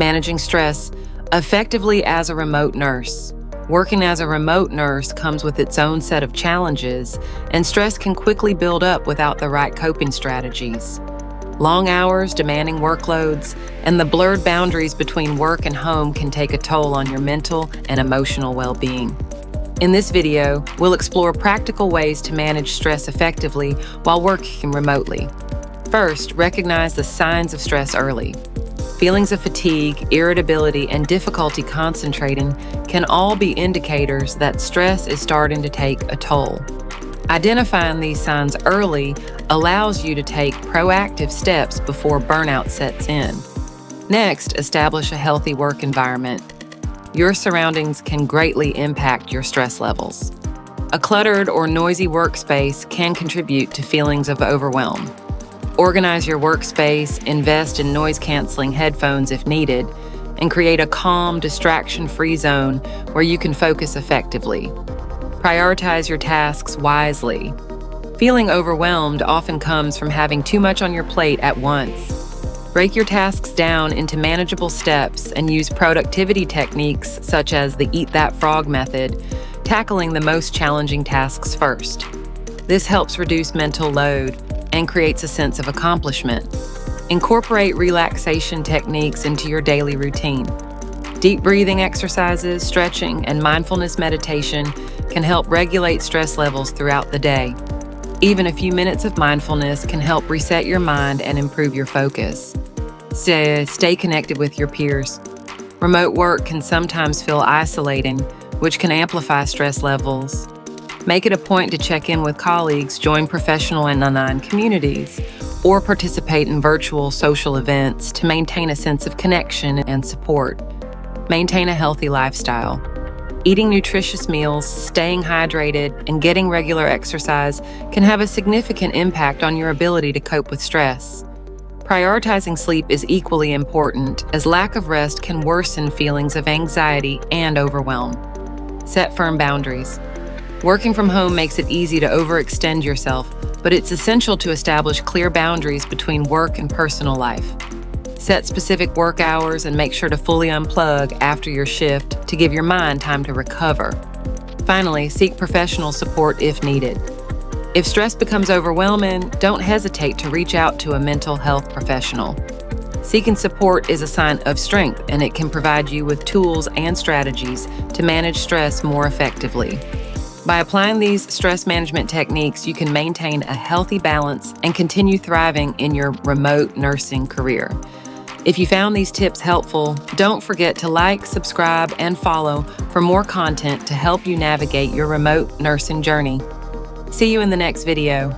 Managing stress effectively as a remote nurse. Working as a remote nurse comes with its own set of challenges, and stress can quickly build up without the right coping strategies. Long hours, demanding workloads, and the blurred boundaries between work and home can take a toll on your mental and emotional well-being. In this video, we'll explore practical ways to manage stress effectively while working remotely. First, recognize the signs of stress early. Feelings of fatigue, irritability, and difficulty concentrating can all be indicators that stress is starting to take a toll. Identifying these signs early allows you to take proactive steps before burnout sets in. Next, establish a healthy work environment. Your surroundings can greatly impact your stress levels. A cluttered or noisy workspace can contribute to feelings of overwhelm. Organize your workspace, invest in noise-canceling headphones if needed, and create a calm, distraction-free zone where you can focus effectively. Prioritize your tasks wisely. Feeling overwhelmed often comes from having too much on your plate at once. Break your tasks down into manageable steps and use productivity techniques such as the Eat That Frog method, tackling the most challenging tasks first. This helps reduce mental load and creates a sense of accomplishment. Incorporate relaxation techniques into your daily routine. Deep breathing exercises, stretching, and mindfulness meditation can help regulate stress levels throughout the day. Even a few minutes of mindfulness can help reset your mind and improve your focus. Stay connected with your peers. Remote work can sometimes feel isolating, which can amplify stress levels. Make it a point to check in with colleagues, join professional and online communities, or participate in virtual social events to maintain a sense of connection and support. Maintain a healthy lifestyle. Eating nutritious meals, staying hydrated, and getting regular exercise can have a significant impact on your ability to cope with stress. Prioritizing sleep is equally important, as lack of rest can worsen feelings of anxiety and overwhelm. Set firm boundaries. Working from home makes it easy to overextend yourself, but it's essential to establish clear boundaries between work and personal life. Set specific work hours and make sure to fully unplug after your shift to give your mind time to recover. Finally, seek professional support if needed. If stress becomes overwhelming, don't hesitate to reach out to a mental health professional. Seeking support is a sign of strength, and it can provide you with tools and strategies to manage stress more effectively. By applying these stress management techniques, you can maintain a healthy balance and continue thriving in your remote nursing career. If you found these tips helpful, don't forget to like, subscribe, and follow for more content to help you navigate your remote nursing journey. See you in the next video.